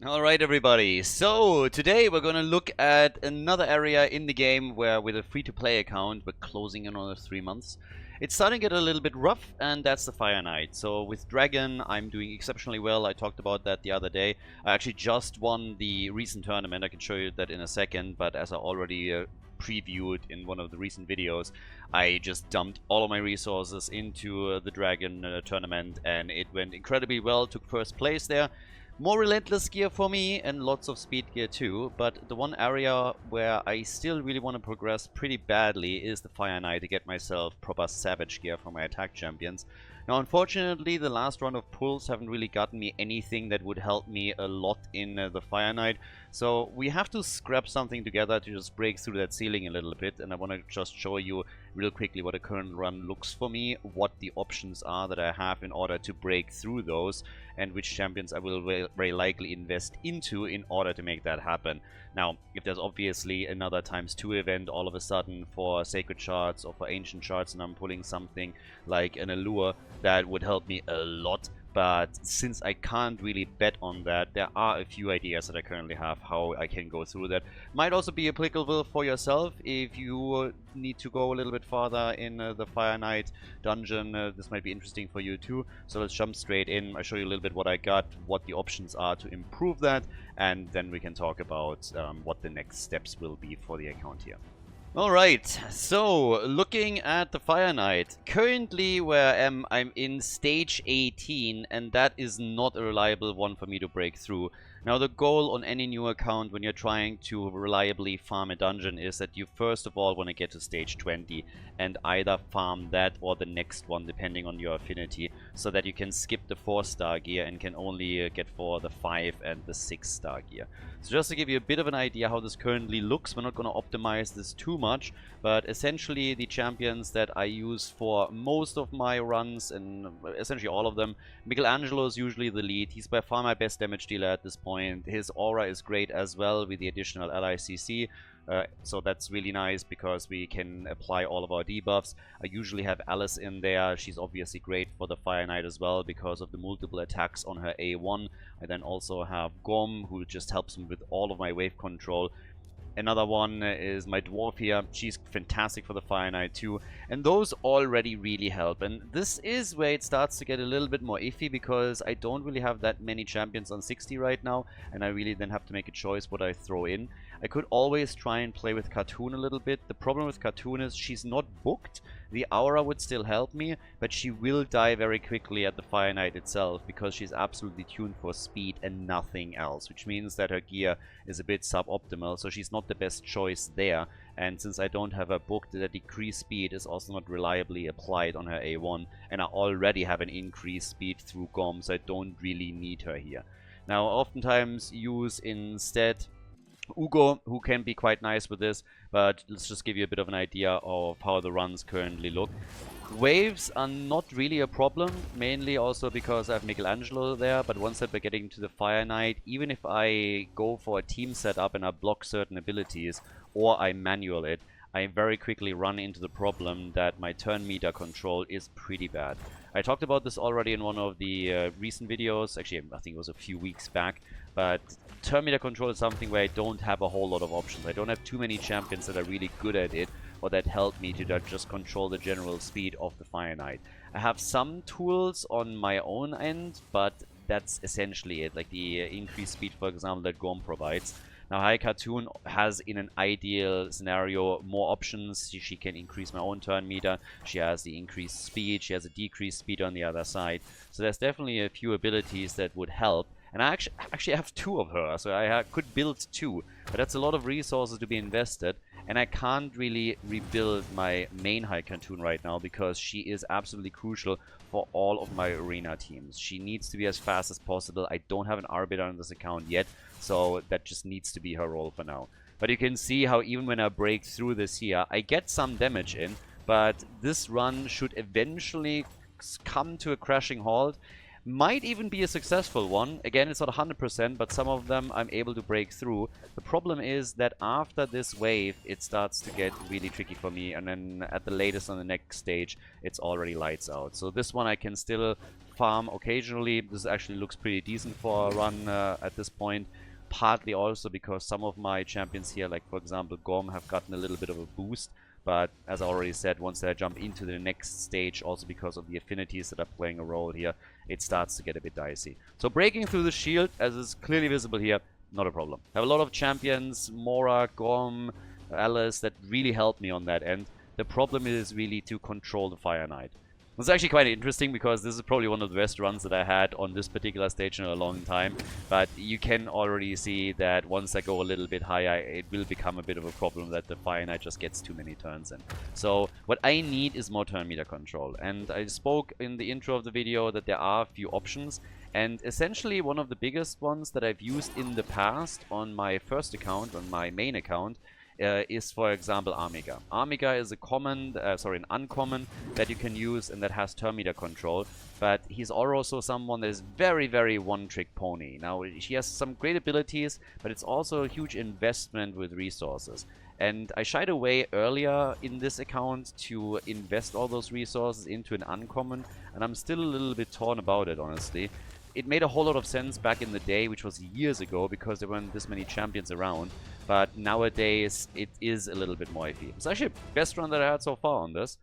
Alright everybody, so today we're gonna look at another area in the game where with a free-to-play account we're closing in on 3 months. It's starting to get a little bit rough, and that's the Fire Knight. So with Dragon I'm doing exceptionally well. I talked about that the other day. I actually just won the recent tournament. I can show you that in a second, but as I already previewed in one of the recent videos, I just dumped all of my resources into the Dragon tournament, and it went incredibly well. Took first place there. More relentless gear for me and lots of speed gear too, but the one area where I still really want to progress pretty badly is the Fire Knight to get myself proper savage gear for my attack champions. Now unfortunately the last round of pulls haven't really gotten me anything that would help me a lot in the Fire Knight, so we have to scrap something together to just break through that ceiling a little bit, and I want to just show you real quickly what a current run looks for me, what the options are that I have in order to break through those, and which champions I will very likely invest into in order to make that happen. Now, if there's obviously another ×2 event all of a sudden for Sacred Shards or for Ancient Shards, and I'm pulling something like an Allure, that would help me a lot. But since I can't really bet on that, there are a few ideas that I currently have how I can go through that. Might also be applicable for yourself if you need to go a little bit farther in the Fire Knight dungeon. This might be interesting for you too. So let's jump straight in. I'll show you a little bit what I got, what the options are to improve that, and then we can talk about what the next steps will be for the account here. Alright, so looking at the Fire Knight, currently where I'm in stage 18, and that is not a reliable one for me to break through. Now the goal on any new account when you're trying to reliably farm a dungeon is that you first of all want to get to stage 20 and either farm that or the next one depending on your affinity, so that you can skip the 4-star gear and can only get for the 5 and the 6-star gear. So just to give you a bit of an idea how this currently looks, we're not going to optimize this too much, but essentially the champions that I use for most of my runs, and essentially all of them, Michelangelo is usually the lead. He's by far my best damage dealer at this point. His aura is great as well with the additional LICC. So that's really nice because we can apply all of our debuffs. I usually have Alice in there. She's obviously great for the Fire Knight as well because of the multiple attacks on her A1. I then also have Gom, who just helps me with all of my wave control. Another one is my Dwarf here. She's fantastic for the Fire Knight too. And those already really help. And this is where it starts to get a little bit more iffy because I don't really have that many champions on 60 right now. And I really then have to make a choice what I throw in. I could always try and play with Cartoon a little bit. The problem with Cartoon is she's not booked. The aura would still help me, but she will die very quickly at the Fire Knight itself because she's absolutely tuned for speed and nothing else, which means that her gear is a bit suboptimal, so she's not the best choice there. And since I don't have her booked, the decreased speed is also not reliably applied on her A1, and I already have an increased speed through Gom, so I don't really need her here. Now, I oftentimes use instead Ugo, who can be quite nice with this, but let's just give you a bit of an idea of how the runs currently look. Waves are not really a problem, mainly also because I have Michelangelo there, but once that we're getting to the Fire Knight, even if I go for a team setup and I block certain abilities, or I manual it, I very quickly run into the problem that my turn meter control is pretty bad. I talked about this already in one of the recent videos, actually I think it was a few weeks back, but turn meter control is something where I don't have a whole lot of options. I don't have too many champions that are really good at it, or that help me to just control the general speed of the Fire Knight. I have some tools on my own end, but that's essentially it, like the increased speed, for example, that Gom provides. Now, High Cartoon has, in an ideal scenario, more options. She can increase my own turn meter. She has the increased speed. She has a decreased speed on the other side. So there's definitely a few abilities that would help. And I actually have 2 of her, so I could build 2. But that's a lot of resources to be invested. And I can't really rebuild my main High Cartoon right now because she is absolutely crucial for all of my arena teams. She needs to be as fast as possible. I don't have an Arbiter on this account yet, so that just needs to be her role for now. But you can see how even when I break through this here, I get some damage in, but this run should eventually come to a crashing halt. Might even be a successful one. Again, it's not 100%, but some of them I'm able to break through. The problem is that after this wave, it starts to get really tricky for me, and then at the latest on the next stage, it's already lights out. So this one I can still farm occasionally. This actually looks pretty decent for a run at this point. Partly also because some of my champions here, like for example Gorm, have gotten a little bit of a boost. But as I already said, once I jump into the next stage, also because of the affinities that are playing a role here, it starts to get a bit dicey. So breaking through the shield, as is clearly visible here, not a problem. I have a lot of champions, Mora, Gorm, Alice, that really help me on that end. The problem is really to control the Fire Knight. It's actually quite interesting because this is probably one of the best runs that I had on this particular stage in a long time. But you can already see that once I go a little bit higher, it will become a bit of a problem that the Fire Knight just gets too many turns in. So what I need is more turn meter control. And I spoke in the intro of the video that there are a few options. And essentially one of the biggest ones that I've used in the past on my first account, on my main account, is for example Amiga. Amiga is an uncommon that you can use and that has turn meter control, but he's also someone that is very, very one-trick pony. Now he has some great abilities, but it's also a huge investment with resources. And I shied away earlier in this account to invest all those resources into an uncommon, and I'm still a little bit torn about it, honestly. It made a whole lot of sense back in the day, which was years ago, because there weren't this many champions around. But nowadays, it is a little bit more iffy. It's actually the best run that I had so far on this.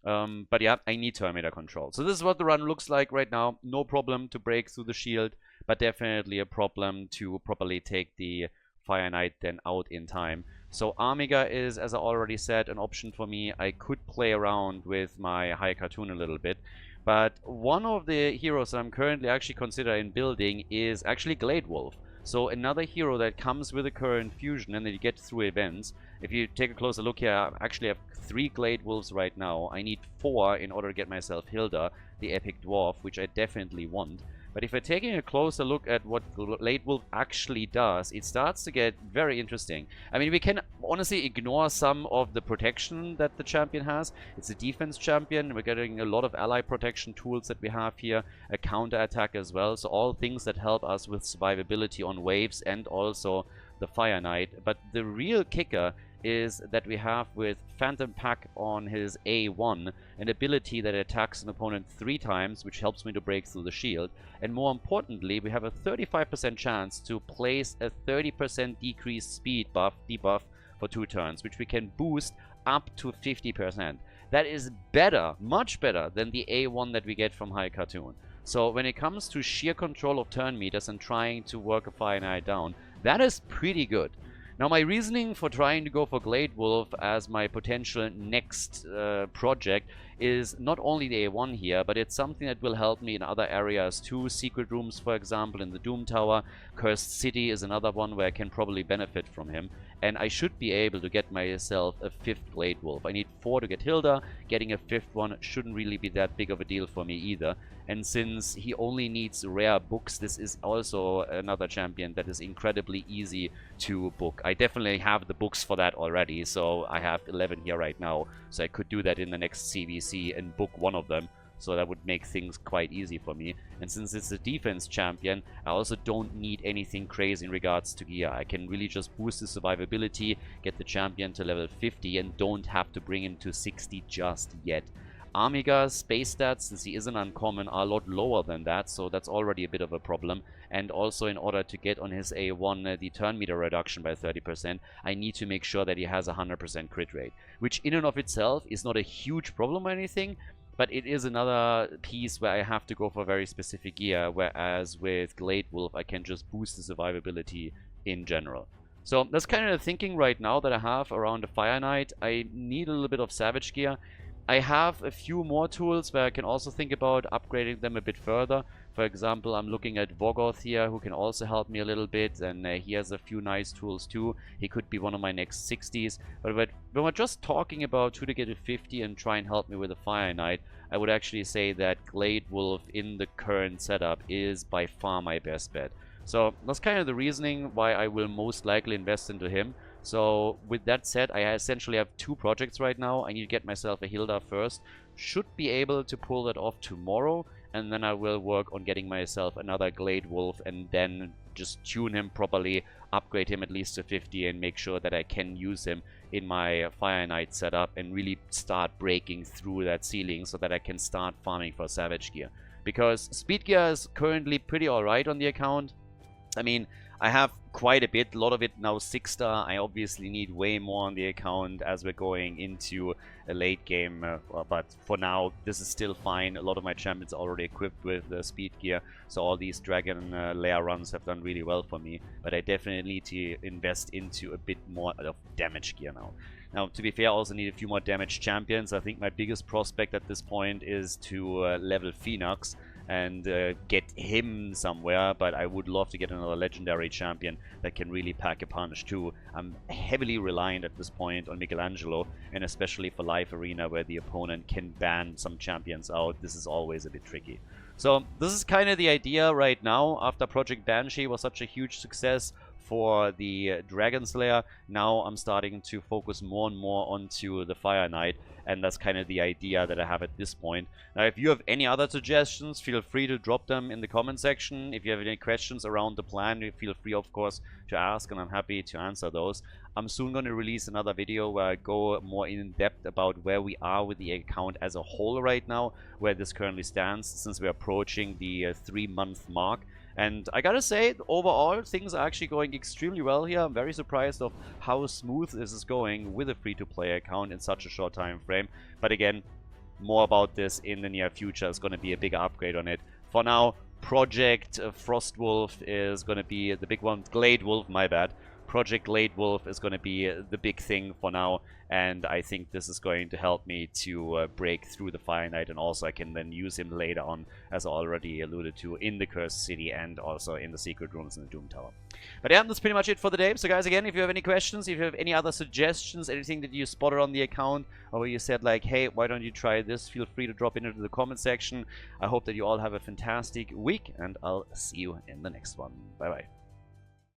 But yeah, I need turn meter control. So this is what the run looks like right now. No problem to break through the shield, but definitely a problem to properly take the Fire Knight then out in time. So Amiga is, as I already said, an option for me. I could play around with my High Cartoon a little bit. But one of the heroes that I'm currently actually considering building is actually Glade Wolf. So another hero that comes with a current fusion and that you get through events. If you take a closer look here, I actually have 3 Glade Wolves right now. I need 4 in order to get myself Hilda, the Epic Dwarf, which I definitely want. But if we're taking a closer look at what Glade Wolf actually does, it starts to get very interesting. I mean, we can honestly ignore some of the protection that the champion has. It's a defense champion. We're getting a lot of ally protection tools that we have here, a counter attack as well. So all things that help us with survivability on waves and also the Fire Knight. But the real kicker is that we have with Phantom Pack on his A1 an ability that attacks an opponent 3 times, which helps me to break through the shield. And more importantly, we have a 35% chance to place a 30% decreased speed debuff for 2 turns, which we can boost up to 50%. That is better, much better than the A1 that we get from High Cartoon. So when it comes to sheer control of turn meters and trying to work a Fire Knight down, that is pretty good. Now my reasoning for trying to go for Glade Wolf as my potential next project is not only the A1 here, but it's something that will help me in other areas too. Secret rooms, for example, in the Doom Tower. Cursed City is another one where I can probably benefit from him. And I should be able to get myself a 5th Glade Wolf. I need 4 to get Hilda. Getting a 5th one shouldn't really be that big of a deal for me either. And since he only needs rare books, this is also another champion that is incredibly easy to book. I definitely have the books for that already, so I have 11 here right now. So I could do that in the next CVC and book one of them. So that would make things quite easy for me. And since it's a defense champion, I also don't need anything crazy in regards to gear. I can really just boost the survivability, get the champion to level 50, and don't have to bring him to 60 just yet. Amiga's space stats, since he is an uncommon, are a lot lower than that, so that's already a bit of a problem. And also, in order to get on his A1 the turn meter reduction by 30%, I need to make sure that he has a 100% crit rate, which in and of itself is not a huge problem or anything, but it is another piece where I have to go for very specific gear, whereas with Glade Wolf I can just boost the survivability in general. So that's kind of the thinking right now that I have around the Fire Knight. I need a little bit of Savage gear. I have a few more tools where I can also think about upgrading them a bit further. For example, I'm looking at Vogoth here, who can also help me a little bit, and he has a few nice tools too. He could be one of my next 60s. But when we're just talking about who to get a 50 and try and help me with a Fire Knight, I would actually say that Glade Wolf in the current setup is by far my best bet. So that's kind of the reasoning why I will most likely invest into him. So with that said, I essentially have 2 projects right now. I need to get myself a Hilda first. Should be able to pull that off tomorrow, and then I will work on getting myself another Glade Wolf and then just tune him properly, upgrade him at least to 50 and make sure that I can use him in my Fire Knight setup and really start breaking through that ceiling so that I can start farming for Savage gear. because speed gear is currently pretty alright on the account. I mean, I have quite a bit, a lot of it now 6-star. I obviously need way more on the account as we're going into a late game, but for now this is still fine. A lot of my champions are already equipped with speed gear, so all these dragon lair runs have done really well for me, but I definitely need to invest into a bit more of damage gear now. Now, to be fair, I also need a few more damage champions. I think my biggest prospect at this point is to level Phoenix and get him somewhere, but I would love to get another legendary champion that can really pack a punch too. I'm heavily reliant at this point on Michelangelo, and especially for live arena where the opponent can ban some champions out, this is always a bit tricky. So this is kind of the idea right now. After Project Banshee was such a huge success for the Dragon Slayer, now I'm starting to focus more and more onto the Fire Knight, and that's kind of the idea that I have at this point. Now, if you have any other suggestions, feel free to drop them in the comment section. If you have any questions around the plan, feel free, of course, to ask, and I'm happy to answer those. I'm soon going to release another video where I go more in depth about where we are with the account as a whole right now, where this currently stands, since we're approaching the 3-month mark. And I gotta say, overall, things are actually going extremely well here. I'm very surprised of how smooth this is going with a free-to-play account in such a short time frame. But again, more about this in the near future. It's going to be a bigger upgrade on it. For now, Project Frostwolf is going to be the big one. Glade Wolf, my bad. Project Glade Wolf is going to be the big thing for now, and I think this is going to help me to break through the Fire Knight, and also I can then use him later on, as I already alluded to, in the Cursed City and also in the Secret Rooms in the Doom Tower. But yeah, that's pretty much it for the day. So guys, again, if you have any questions, if you have any other suggestions, anything that you spotted on the account, or where you said like, hey, why don't you try this, feel free to drop it into the comment section. I hope that you all have a fantastic week, and I'll see you in the next one. Bye bye.